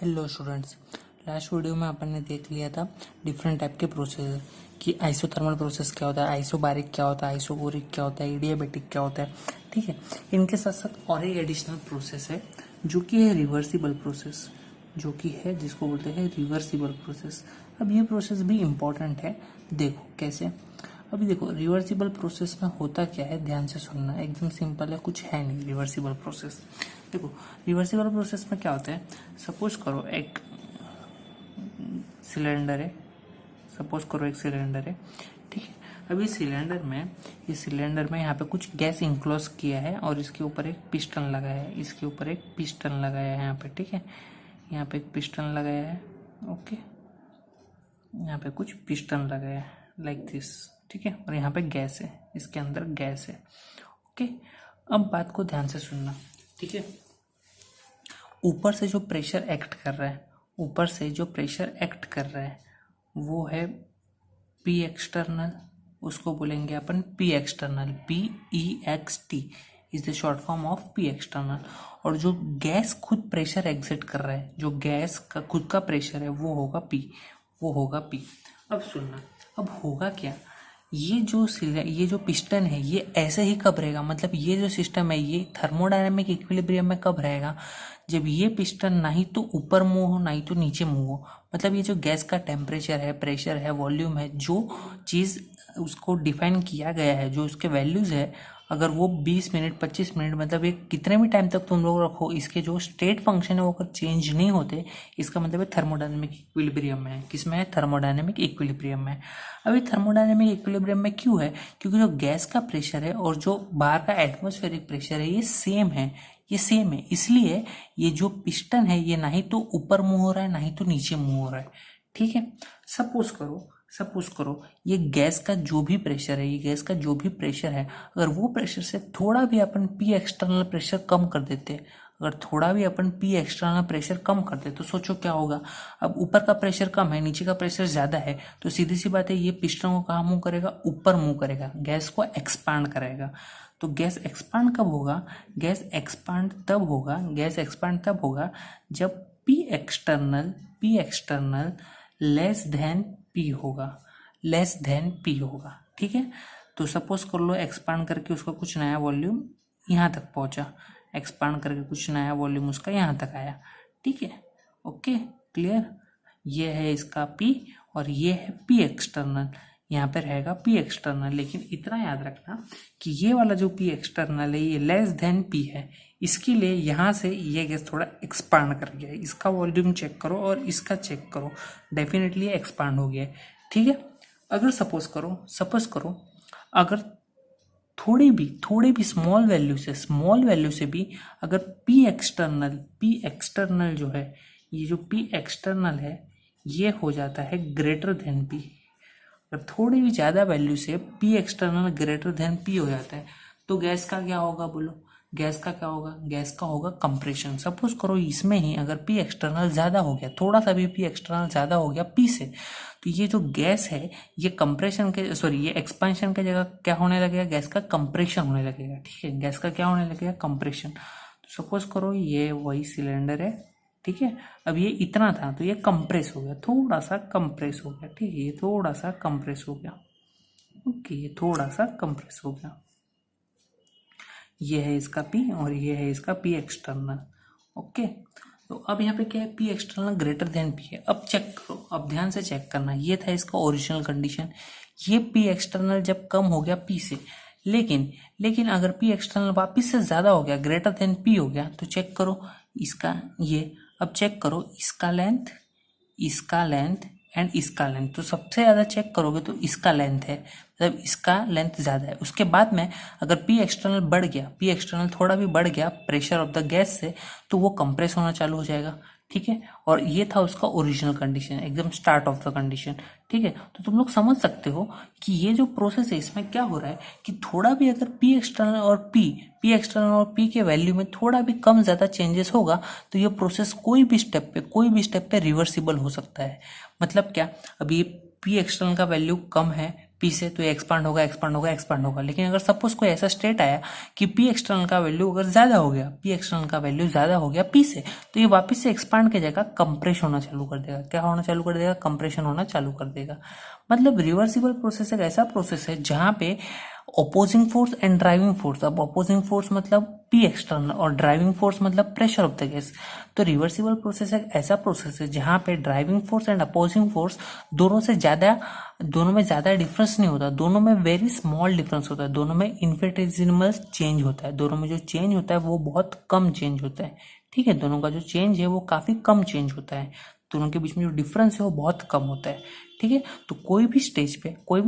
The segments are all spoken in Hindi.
हेलो स्टूडेंट्स, लास्ट वीडियो में अपन ने देख लिया था डिफरेंट टाइप के प्रोसेस कि आइसोथर्मल प्रोसेस क्या होता है, आइसोबारिक क्या होता है, आइसोकोरिक क्या होता है, एडियाबैटिक क्या होता है। ठीक है, इनके साथ साथ और एक एडिशनल प्रोसेस है जो कि है रिवर्सिबल प्रोसेस, जो कि है जिसको बोलते हैं रिवर्सिबल प्रोसेस। अब ये प्रोसेस भी इम्पॉर्टेंट है। देखो कैसे, अभी देखो रिवर्सिबल प्रोसेस में होता क्या है, ध्यान से सुनना, एकदम सिंपल है, कुछ है नहीं रिवर्सिबल प्रोसेस। देखो रिवर्सिबल प्रोसेस में क्या होता है, सपोज करो एक सिलेंडर है, ठीक है। अब इस सिलेंडर में यहाँ पे कुछ गैस इंक्लोज किया है और इसके ऊपर एक पिस्टन लगाया है, यहाँ पे, ठीक है। यहाँ पे एक पिस्टन लगाया है, ओके। यहाँ पे कुछ पिस्टन लगाया है लाइक दिस, ठीक है। और यहाँ पे गैस है, इसके अंदर गैस है, ओके। अब बात को ध्यान से सुनना, ठीक है। ऊपर से जो प्रेशर एक्ट कर रहा है वो है पी एक्सटर्नल, उसको बोलेंगे अपन P external, PEXT is the short form of P external. और जो गैस खुद प्रेशर एग्जिट कर रहा है, जो गैस का खुद का प्रेशर है वो होगा P। अब सुनना, अब होगा क्या, ये जो पिस्टन है ये ऐसे ही कब रहेगा, मतलब ये जो सिस्टम है ये थर्मोडायनेमिक इक्विलिब्रियम में कब रहेगा, जब ये पिस्टन ना ही तो ऊपर मूव हो ना ही तो नीचे मूव हो। मतलब ये जो गैस का टेम्परेचर है, प्रेशर है, वॉल्यूम है, जो चीज़ उसको डिफाइन किया गया है, जो उसके वैल्यूज़ है, अगर वो 20 मिनट 25 मिनट मतलब एक कितने भी टाइम तक तुम लोग रखो, इसके जो स्टेट फंक्शन है वो अगर चेंज नहीं होते, इसका मतलब है थर्मोडायनेमिक इक्विलिब्रियम में है। किसमें है? थर्मोडायनेमिक इक्विलिब्रियम में। अभी थर्मोडायनेमिक इक्विलिब्रियम में क्यों है? क्योंकि जो गैस का प्रेशर है और जो बाहर का एटमॉस्फेरिक प्रेशर है ये सेम है, इसलिए ये जो पिस्टन है ये ना ही तो ऊपर मूव हो रहा है ना ही तो नीचे मूव हो रहा है, ठीक है। सपोज करो ये गैस का जो भी प्रेशर है, अगर वो प्रेशर से थोड़ा भी अपन पी एक्सटर्नल प्रेशर कम कर देते, तो सोचो क्या होगा। अब ऊपर का प्रेशर कम है, नीचे का प्रेशर ज्यादा है, तो सीधी सी बात है ये पिस्टन को कहाँ मूव करेगा? ऊपर मूव करेगा, गैस को एक्सपांड कराएगा। तो गैस एक्सपांड कब होगा? गैस एक्सपांड तब होगा जब P external less than P होगा, ठीक है। तो सपोज कर लो एक्सपांड करके उसका कुछ नया वॉल्यूम यहाँ तक पहुंचा, उसका यहाँ तक आया, ठीक है, ओके, क्लियर। ये है इसका P और ये है P एक्सटर्नल, यहाँ पे रहेगा P एक्सटर्नल। लेकिन इतना याद रखना कि ये वाला जो P एक्सटर्नल है ये लेस देन P है, इसके लिए यहाँ से ये गैस थोड़ा एक्सपांड कर गया है। इसका वॉल्यूम चेक करो और इसका चेक करो, डेफिनेटली एक्सपांड हो गया है, ठीक है। अगर सपोज करो अगर थोड़ी भी स्मॉल वैल्यू से भी अगर P एक्सटर्नल जो है, ये जो P एक्सटर्नल है ये हो जाता है ग्रेटर देन P। अगर थोड़ी भी ज़्यादा वैल्यू से P external greater than P हो जाता है तो गैस का क्या होगा? बोलो, गैस का होगा कंप्रेशन। सपोज करो इसमें ही अगर P एक्सटर्नल ज़्यादा हो गया, थोड़ा सा भी P एक्सटर्नल ज़्यादा हो गया P से, तो ये जो गैस है ये ये एक्सपेंशन के जगह क्या होने लगेगा? गैस का कंप्रेशन होने लगेगा, ठीक है। गैस का क्या होने लगेगा? कंप्रेशन। तो सपोज करो ये वही सिलेंडर है, ठीक है। अब ये इतना था तो ये कंप्रेस हो गया, थोड़ा सा कंप्रेस हो गया, ठीक है, ये थोड़ा सा कंप्रेस हो गया, ओके, ये थोड़ा सा कंप्रेस हो गया। ये है इसका P और ये है इसका P एक्सटर्नल, ओके। तो अब यहाँ पे क्या है? P external greater than P है। अब चेक करो, अब ध्यान से चेक करना, ये था इसका ओरिजिनल कंडीशन, ये P एक्सटर्नल जब कम हो गया P से, लेकिन अगर P एक्सटर्नल वापिस से ज्यादा हो गया, ग्रेटर देन P हो गया, तो चेक करो इसका ये, अब चेक करो इसका लेंथ एंड इसका लेंथ। तो सबसे ज्यादा चेक करोगे तो इसका लेंथ है, मतलब इसका लेंथ ज्यादा है। उसके बाद में अगर P एक्सटर्नल थोड़ा भी बढ़ गया प्रेशर ऑफ द गैस से, तो वो कंप्रेस होना चालू हो जाएगा, ठीक है। और ये था उसका ओरिजिनल कंडीशन, एकदम स्टार्ट ऑफ द कंडीशन, ठीक है। तो तुम लोग समझ सकते हो कि ये जो प्रोसेस है इसमें क्या हो रहा है कि थोड़ा भी अगर P एक्सटर्नल और P के वैल्यू में थोड़ा भी कम ज्यादा चेंजेस होगा तो ये प्रोसेस कोई भी स्टेप पे रिवर्सिबल हो सकता है। मतलब क्या, अब ये P एक्सटर्नल का वैल्यू कम है, पी से, तो ये एक्सपांड होगा एक्सपांड होगा एक्सपांड होगा। लेकिन अगर सपोज कोई ऐसा स्टेट आया कि पी एक्सटर्नल का वैल्यू अगर ज्यादा हो गया, पी एक्सटर्नल का वैल्यू ज्यादा हो गया पी से, तो ये वापस से एक्सपांड की जगह कंप्रेस होना चालू कर देगा। क्या होना चालू कर देगा? कंप्रेशन होना चालू कर देगा। मतलब रिवर्सिबल प्रोसेस एक ऐसा प्रोसेस है जहां पे opposing force and driving force, अब ऑपोजिंग फोर्स मतलब पी एक्सटर्नल और ड्राइविंग फोर्स मतलब प्रेशर ऑफ द गैस। तो रिवर्सिबल प्रोसेस एक ऐसा प्रोसेस है जहां पे driving force and opposing force दोनों में ज्यादा डिफरेंस नहीं होता, दोनों में वेरी स्मॉल डिफरेंस होता है, दोनों में इन्फिनिटेसिमल चेंज होता है, दोनों में जो चेंज होता है वो बहुत कम चेंज होता है। ठीक है, दोनों का जो चेंज है वो काफी कम चेंज होता है, दोनों के बीच में जो डिफरेंस है वो बहुत कम होता है। ठीक है, तो कोई भी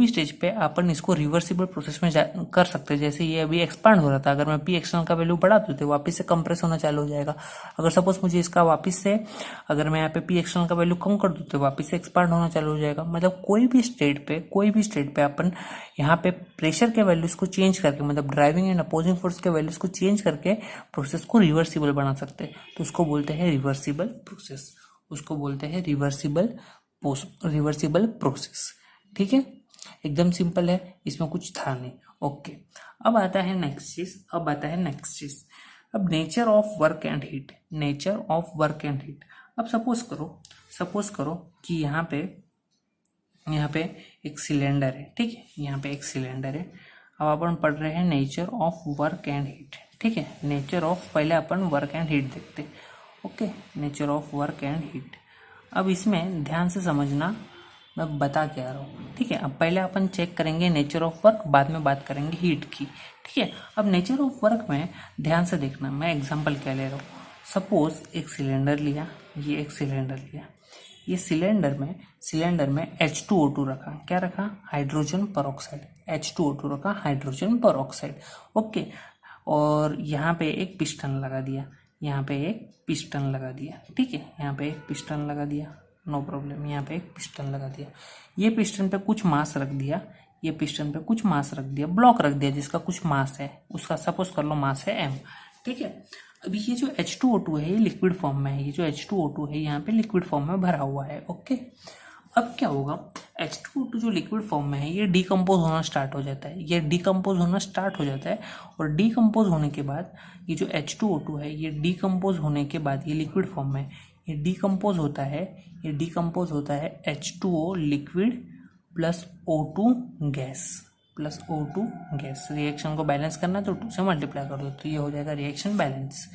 स्टेज पे अपन इसको रिवर्सिबल प्रोसेस में कर सकते हैं। जैसे ये अभी एक्सपांड हो रहा था, अगर मैं पी एक्सटर्नल का वैल्यू बढ़ा दूं तो वापस से कंप्रेस होना चालू हो जाएगा। अगर सपोज मुझे इसका वापस से, अगर मैं यहाँ पे पी एक्सटर्नल का वैल्यू कम कर दूं तो वापस से एक्सपांड होना चालू हो जाएगा। मतलब कोई भी स्टेट पे अपन यहाँ पे प्रेशर के वैल्यूज को चेंज करके, मतलब ड्राइविंग एंड अपोजिंग फोर्स के वैल्यूज को चेंज करके प्रोसेस को रिवर्सिबल बना सकते हैं। तो उसको बोलते हैं रिवर्सिबल प्रोसेस, उसको बोलते हैं रिवर्सिबल प्रोसेस। ठीक है, एकदम सिंपल है, इसमें कुछ था नहीं। ओके, अब आता है नेक्स्ट चीज, अब nature of work and heat. अब सपोज करो कि यहाँ पे एक सिलेंडर है। ठीक है, यहाँ पे एक सिलेंडर है। अब अपन पढ़ रहे हैं nature of work and heat. ठीक है, पहले अपन वर्क एंड हीट देखते। Okay, nature of work and heat. अब इसमें ध्यान से समझना मैं बता क्या रहा हूँ। ठीक है, अब पहले अपन चेक करेंगे नेचर ऑफ वर्क, बाद में बात करेंगे हीट की। ठीक है, अब नेचर ऑफ वर्क में ध्यान से देखना, मैं एग्जांपल क्या ले रहा हूँ। सपोज एक सिलेंडर लिया, ये सिलेंडर में H2O2 रखा। क्या रखा? Hydrogen peroxide. H2O2 रखा, हाइड्रोजन पेरोक्साइड। ओके, और यहाँ पे एक पिस्टन लगा दिया, ठीक है, यहाँ पे एक पिस्टन लगा दिया, नो प्रॉब्लम। यहाँ पे एक पिस्टन लगा दिया, ये पिस्टन पे कुछ मास रख दिया, ब्लॉक रख दिया जिसका कुछ मास है, उसका सपोज कर लो मास है m। ठीक है, अभी ये जो H2O2 है ये लिक्विड फॉर्म में है, यहाँ पे लिक्विड फॉर्म में भरा हुआ है। ओके, अब क्या होगा, H2O2 जो लिक्विड फॉर्म में है ये डिकम्पोज होना स्टार्ट हो जाता है, और डिकम्पोज होने के बाद ये जो H2O2 है ये डिकम्पोज होने के बाद ये लिक्विड फॉर्म में ये डिकम्पोज होता है H2O liquid plus O2 gas, reaction को बैलेंस करना तो 2 से मल्टीप्लाई कर दो तो ये हो जाएगा रिएक्शन बैलेंस।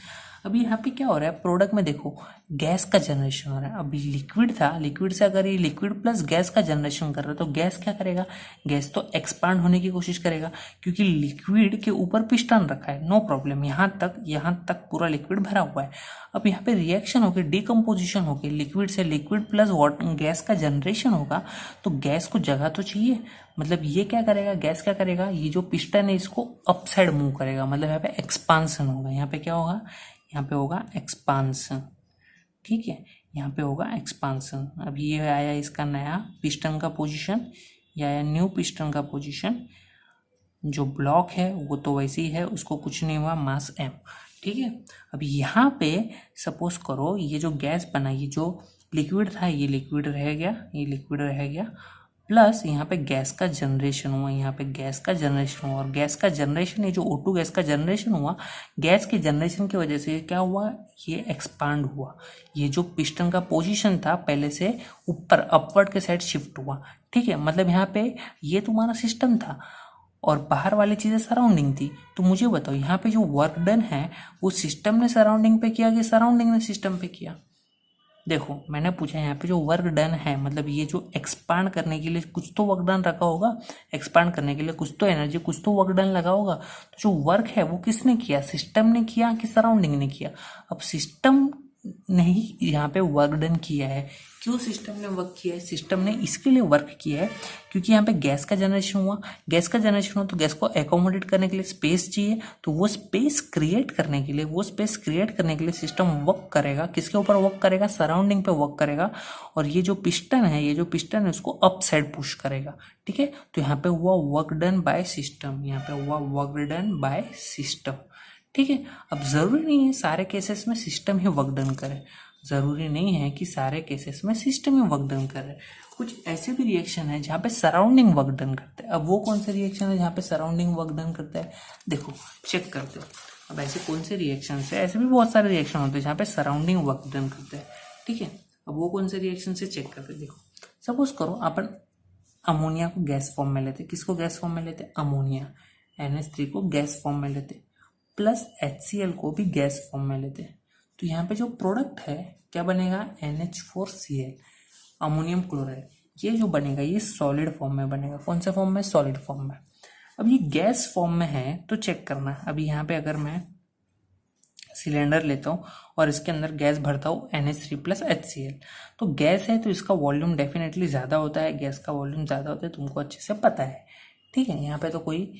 अभी यहाँ पे क्या हो रहा है, प्रोडक्ट में देखो गैस का जनरेशन हो रहा है। अभी लिक्विड था, लिक्विड से अगर ये लिक्विड प्लस गैस का जनरेशन कर रहा है तो गैस क्या करेगा, गैस तो एक्सपांड होने की कोशिश करेगा क्योंकि लिक्विड के ऊपर पिस्टन रखा है, नो प्रॉब्लम। यहाँ तक पूरा लिक्विड भरा हुआ है। अब यहाँ पे रिएक्शन होकर डिकम्पोजिशन होकर लिक्विड से लिक्विड प्लस गैस का जनरेशन होगा, तो गैस को जगह तो चाहिए। मतलब ये क्या करेगा, गैस क्या करेगा, ये जो पिस्टन है इसको अप साइड मूव करेगा, मतलब यहाँ पे एक्सपांसन होगा। यहाँ पे क्या होगा, यहाँ पे होगा एक्सपांसन। ठीक है, यहाँ पे होगा एक्सपांसन। अब ये आया इसका नया पिस्टन का पोजीशन, ये आया न्यू पिस्टन का पोजीशन। जो ब्लॉक है वो तो वैसे ही है, उसको कुछ नहीं हुआ, मास m। ठीक है, अब यहाँ पे सपोज करो ये जो गैस बना, ये जो लिक्विड था ये लिक्विड रह गया, प्लस यहाँ पे गैस का जनरेशन हुआ, और गैस का जनरेशन, ये जो O2 गैस का जनरेशन हुआ, गैस के जनरेशन की वजह से क्या हुआ, ये एक्सपांड हुआ। ये जो पिस्टन का पोजीशन था पहले से ऊपर अपवर्ड के साइड शिफ्ट हुआ। ठीक है, मतलब यहाँ पे ये तुम्हारा सिस्टम था और बाहर वाली चीजें सराउंडिंग थी। तो मुझे बताओ यहाँ पे जो वर्क डन है वो सिस्टम ने सराउंडिंग पे किया कि सराउंडिंग ने सिस्टम पे किया? देखो मैंने पूछा यहाँ पे जो वर्क डन है, मतलब ये जो एक्सपांड करने के लिए कुछ तो वर्क डन रखा होगा, एक्सपांड करने के लिए कुछ तो एनर्जी, कुछ तो वर्क डन लगा होगा। तो जो वर्क है वो किसने किया, सिस्टम ने किया कि सराउंडिंग ने किया? अब सिस्टम ने ही यहाँ पे वर्क डन किया है। क्यों सिस्टम ने वर्क किया है? सिस्टम ने इसके लिए वर्क किया है क्योंकि यहाँ पे गैस का जनरेशन हुआ, तो गैस को एकोमोडेट करने के लिए स्पेस चाहिए। तो वो स्पेस क्रिएट करने के लिए सिस्टम वर्क करेगा। किसके ऊपर वर्क करेगा? सराउंडिंग पे वर्क करेगा। और ये जो पिस्टन है उसको अप साइड पुश करेगा। ठीक है, तो यहाँ पे हुआ वर्क डन बाय सिस्टम। ठीक है, अब जरूरी नहीं है सारे केसेस में सिस्टम ही वर्क डन करे। जरूरी नहीं है कि सारे केसेस में सिस्टम ही वर्क डन कर रहे हैं। कुछ ऐसे भी रिएक्शन है जहाँ पे सराउंडिंग वर्क डन करते हैं। अब वो कौन से रिएक्शन है जहाँ पे सराउंडिंग वर्क डन करता है, देखो चेक करते हो। अब ऐसे कौन से रिएक्शन है, ऐसे भी बहुत सारे रिएक्शन होते हैं जहाँ पे सराउंडिंग वर्क डन करते हैं, ठीक है। अब वो कौन से रिएक्शन से चेक करते हैं, देखो सपोज करो अपन अमोनिया को गैस फॉर्म में लेते, किसको गैस फॉर्म में लेते, अमोनिया, NH3 को गैस फॉर्म में लेते, प्लस HCl को भी गैस फॉर्म में लेते। तो यहाँ पे जो प्रोडक्ट है क्या बनेगा, NH4Cl, अमोनियम क्लोराइड। ये जो बनेगा ये सॉलिड फॉर्म में बनेगा। कौन से फॉर्म में, सॉलिड फॉर्म में। अब ये गैस फॉर्म में है तो चेक करना। अभी यहाँ पे अगर मैं सिलेंडर लेता हूँ और इसके अंदर गैस भरता हूँ NH3 प्लस HCl, तो गैस है तो इसका वॉल्यूम डेफिनेटली ज़्यादा होता है, गैस का वॉल्यूम ज़्यादा होता है, तुमको अच्छे से पता है, ठीक है। यहाँ पे तो कोई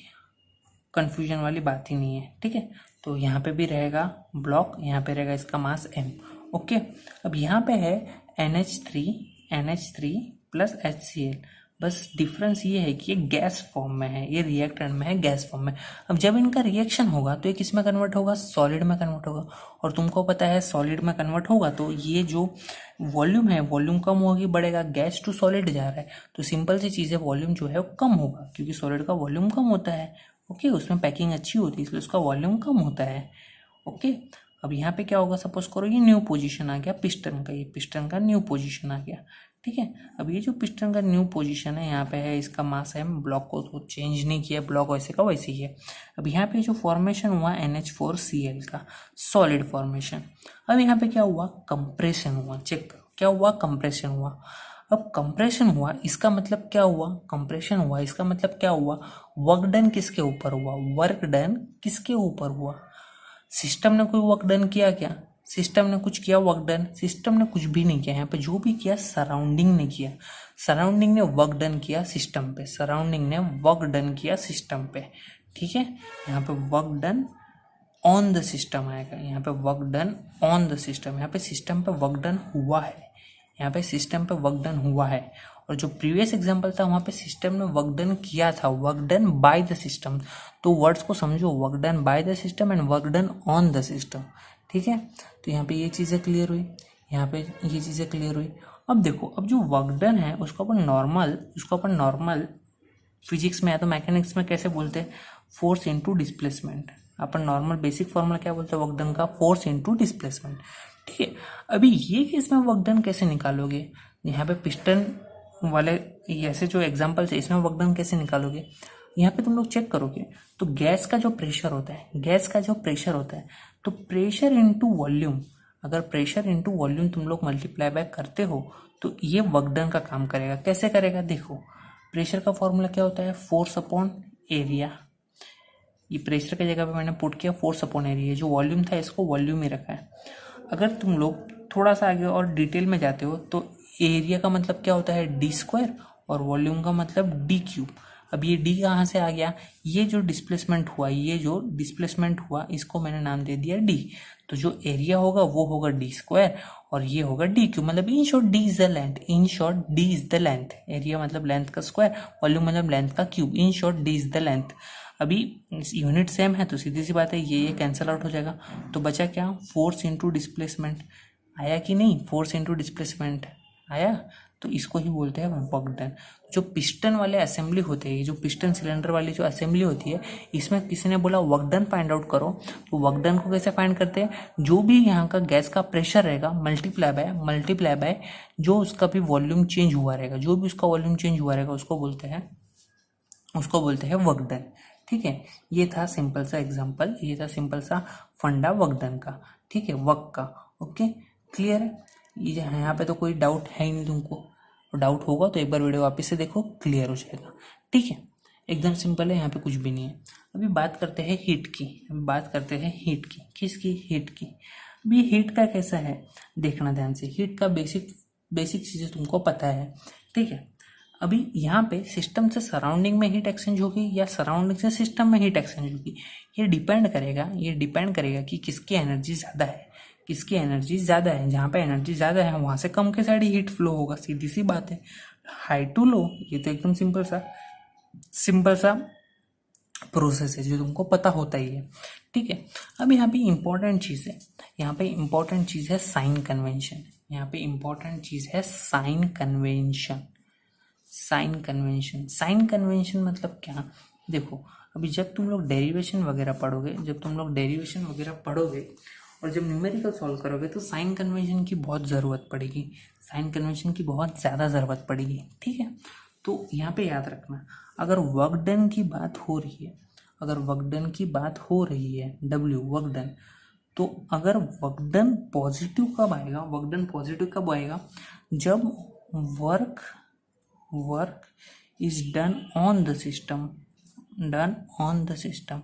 कंफ्यूजन वाली बात ही नहीं है, ठीक है। तो यहाँ पे भी रहेगा ब्लॉक, यहाँ पे रहेगा इसका मास m, ओके। अब यहाँ पे है NH3 प्लस HCl, बस डिफरेंस ये है कि ये गैस फॉर्म में है, ये रिएक्टेंट में है गैस फॉर्म में। अब जब इनका रिएक्शन होगा तो ये किस में कन्वर्ट होगा, सॉलिड में कन्वर्ट होगा। और तुमको पता है सॉलिड में कन्वर्ट होगा तो ये जो वॉल्यूम है, वॉल्यूम कम होगी, बढ़ेगा, गैस टू सॉलिड जा रहा है तो सिंपल सी चीज़ है, वॉल्यूम जो है वो कम होगा, क्योंकि सॉलिड का वॉल्यूम कम होता है, ओके। उसमें पैकिंग अच्छी होती है इसलिए उसका वॉल्यूम कम होता है, ओके। अब यहाँ पे क्या होगा, सपोज करो ये न्यू पोजीशन आ गया पिस्टन का, ये पिस्टन का न्यू पोजीशन आ गया, ठीक है। अब ये जो पिस्टन का न्यू पोजीशन है, यहाँ पे है इसका मास है, ब्लॉक को तो चेंज नहीं किया, ब्लॉक वैसे का वैसे ही है। अब यहाँ पे जो फॉर्मेशन हुआ NH4Cl का सॉलिड फॉर्मेशन, अब यहाँ पे क्या हुआ, कंप्रेशन हुआ। चेक करो क्या हुआ, कंप्रेशन हुआ। अब कंप्रेशन हुआ इसका मतलब क्या हुआ, कंप्रेशन हुआ इसका मतलब क्या हुआ, वर्क डन किसके ऊपर हुआ, वर्क डन किसके ऊपर हुआ, सिस्टम ने कोई वर्क डन किया क्या, सिस्टम ने कुछ किया वर्क डन, सिस्टम ने कुछ भी नहीं किया। यहाँ पे जो भी किया सराउंडिंग ने किया, सराउंडिंग ने वर्क डन किया सिस्टम पे, सराउंडिंग ने वर्क डन किया सिस्टम पे, ठीक है। यहाँ पे work done on the system आएगा, यहाँ पे work done on the system, यहाँ पे सिस्टम पे वर्क डन हुआ है, यहाँ पे सिस्टम पे वर्क डन हुआ है। और जो प्रीवियस एग्जांपल था वहाँ पे सिस्टम ने वर्क डन किया था, work done by the system. तो वर्ड्स को समझो, work done by the system and work done on the system, ठीक है। तो यहाँ पे ये चीज़ें क्लियर हुई, यहाँ पे ये चीज़ें क्लियर हुई। अब देखो, अब जो वर्क डन है उसको अपन नॉर्मल फिजिक्स में या तो मैकेनिक्स में कैसे बोलते हैं, फोर्स इनटू डिस्प्लेसमेंट। अपन नॉर्मल बेसिक फॉर्मूला क्या बोलते हैं वर्क डन का, फोर्स इनटू डिस्प्लेसमेंट, ठीक है। अभी ये केस में वर्क डन कैसे निकालोगे, यहाँ पे पिस्टन वाले ऐसे जो एग्जांपल्स है इसमें वर्क डन कैसे निकालोगे, यहाँ पे तुम लोग चेक करोगे तो गैस का जो प्रेशर होता है, गैस का जो प्रेशर होता है, तो प्रेशर इनटू वॉल्यूम, अगर प्रेशर इनटू वॉल्यूम तुम लोग मल्टीप्लाई बाय करते हो तो ये वर्क डन का काम करेगा। कैसे करेगा, देखो प्रेशर का फॉर्मूला क्या होता है, फोर्स अपॉन एरिया। ये प्रेशर की जगह पे मैंने पुट किया फोर्स अपॉन एरिया, जो वॉल्यूम था इसको वॉल्यूम ही रखा है। अगर तुम लोग थोड़ा सा आगे और डिटेल में जाते हो तो एरिया का मतलब क्या होता है, d² और वॉल्यूम का मतलब d³। अब ये d कहाँ से आ गया, ये जो डिस्प्लेसमेंट हुआ इसको मैंने नाम दे दिया d। तो जो एरिया होगा वो होगा d² और ये होगा d³, मतलब in short d is the length, in short d is the length. Area मतलब लेंथ का स्क्वायर, वॉल्यूम मतलब लेंथ का cube, in short d is the length. अभी यूनिट सेम है तो सीधी सी बात है ये कैंसिल आउट हो जाएगा, तो बचा क्या, फोर्स इनटू डिस्प्लेसमेंट। आया कि नहीं, फोर्स इनटू डिस्प्लेसमेंट आया, तो इसको ही बोलते हैं वर्क डन। जो पिस्टन वाले असेंबली होते हैं, जो पिस्टन सिलेंडर वाली जो असेंबली होती है, इसमें किसी ने बोला वर्क डन फाइंड आउट करो, तो वर्क डन को कैसे फाइंड करते हैं, जो भी यहाँ का गैस का प्रेशर रहेगा मल्टीप्लाई बाय जो उसका भी वॉल्यूम चेंज हुआ रहेगा, जो भी उसका वॉल्यूम चेंज हुआ रहेगा उसको बोलते हैं वर्क डन, ठीक है। ये था सिंपल सा एग्जांपल, ये था सिंपल सा फंडा वर्क डन का, ठीक है, वर्क का, ओके क्लियर है। ये यहाँ पे तो कोई डाउट है ही नहीं, तुमको डाउट होगा तो एक बार वीडियो वापस से देखो, क्लियर हो जाएगा, ठीक है। एकदम सिंपल है, यहाँ पे कुछ भी नहीं है। अभी बात करते हैं हीट की, किसकी, हीट की। अभी हीट का कैसा है देखना ध्यान से, हीट का बेसिक चीज़ें तुमको पता है, ठीक है। अभी यहाँ पे सिस्टम से सराउंडिंग में हीट एक्सचेंज होगी या सराउंडिंग से सिस्टम में हीट एक्सचेंज होगी, ये डिपेंड करेगा कि किसकी एनर्जी ज़्यादा है। जहाँ पे एनर्जी ज़्यादा है वहाँ से कम के साइड हीट फ्लो होगा, सीधी सी बात है। हाई टू लो, ये तो एकदम सिंपल सा प्रोसेस है जो तुमको पता होता ही है, ठीक है। अब यहाँ पे इम्पोर्टेंट चीज़ है, यहाँ पे इम्पोर्टेंट चीज़ है साइन कन्वेंशन। यहाँ पे इम्पोर्टेंट चीज़ है sign convention. Sign convention, sign convention मतलब क्या, देखो अभी जब तुम लोग डेरिवेशन वगैरह पढ़ोगे, और जब न्यूमेरिकल सॉल्व करोगे तो साइन कन्वेंशन की बहुत ज़रूरत पड़ेगी, साइन कन्वेंशन की बहुत ज़्यादा ज़रूरत पड़ेगी, ठीक है। तो यहाँ पे याद रखना, अगर वर्क डन की बात हो रही है, W वर्क डन, तो अगर वर्क डन पॉजिटिव कब आएगा, जब work is done on the system,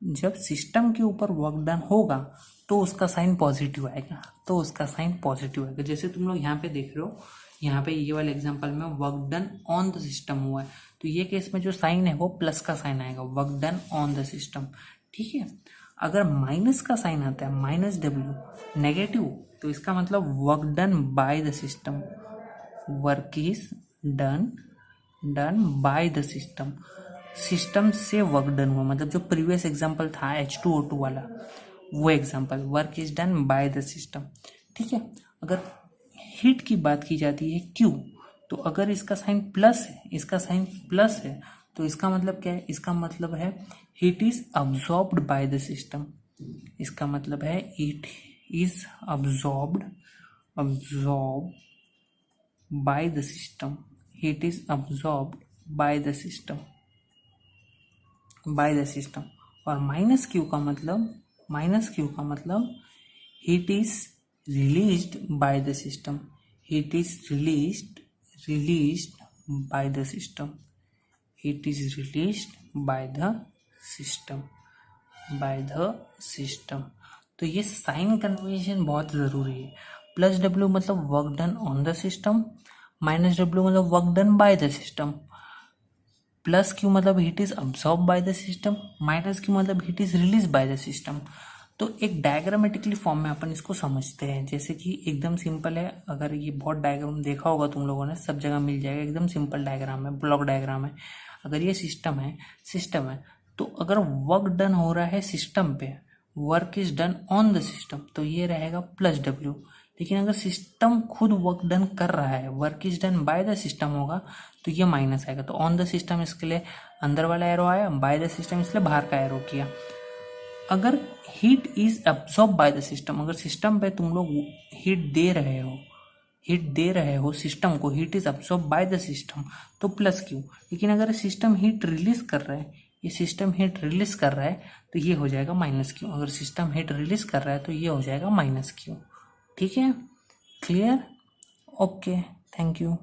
जब सिस्टम के ऊपर वर्क डन होगा तो उसका साइन पॉजिटिव आएगा, जैसे तुम लोग यहाँ पे देख रहे हो, यहाँ पे ये वाले एग्जांपल में work done on the system हुआ है, तो ये केस में जो साइन है वो प्लस का साइन आएगा, work done on the system, ठीक है। अगर माइनस का साइन आता है, -W नेगेटिव, तो इसका मतलब work done by the system, work is done by the system से वर्क डन हुआ, मतलब जो प्रीवियस एग्जांपल था H2O2 वाला, वो example work is done by the system, ठीक है। अगर हीट की बात की जाती है Q, तो अगर इसका साइन प्लस है, तो इसका मतलब क्या है, इसका मतलब है heat is absorbed by the system, इसका मतलब है it is absorbed by the system, heat is absorbed by the system. और माइनस क्यू का मतलब heat is released by the system, heat is released by the system, तो ये साइन कन्वेंशन बहुत जरूरी है। +W मतलब work done on the system, -W मतलब work done by the system, +Q मतलब heat is absorb by the system, -Q मतलब heat is release by the system. तो एक डायग्रामेटिकली फॉर्म में अपन इसको समझते हैं, जैसे कि एकदम सिंपल है, अगर ये बहुत डायग्राम देखा होगा तुम लोगों ने, सब जगह मिल जाएगा, एकदम सिंपल डायग्राम है, ब्लॉक डायग्राम है। अगर ये सिस्टम है, तो अगर वर्क डन हो रहा है सिस्टम पे, work is done on the system, तो ये रहेगा +W। लेकिन अगर सिस्टम खुद वर्क डन कर रहा है, work is done by the system होगा, तो ये माइनस आएगा। तो ऑन द सिस्टम इसके लिए अंदर वाला एरो आया, बाय द सिस्टम इसलिए बाहर का एरो किया। अगर heat is absorb by the system, अगर सिस्टम पे तुम लोग हीट दे रहे हो सिस्टम को, heat is absorb by the system, तो +Q। लेकिन अगर सिस्टम हीट रिलीज कर रहा है, तो ये हो जाएगा -Q। अगर सिस्टम हीट रिलीज कर रहा है तो ये हो जाएगा -Q, ठीक है, क्लियर, ओके, थैंक यू।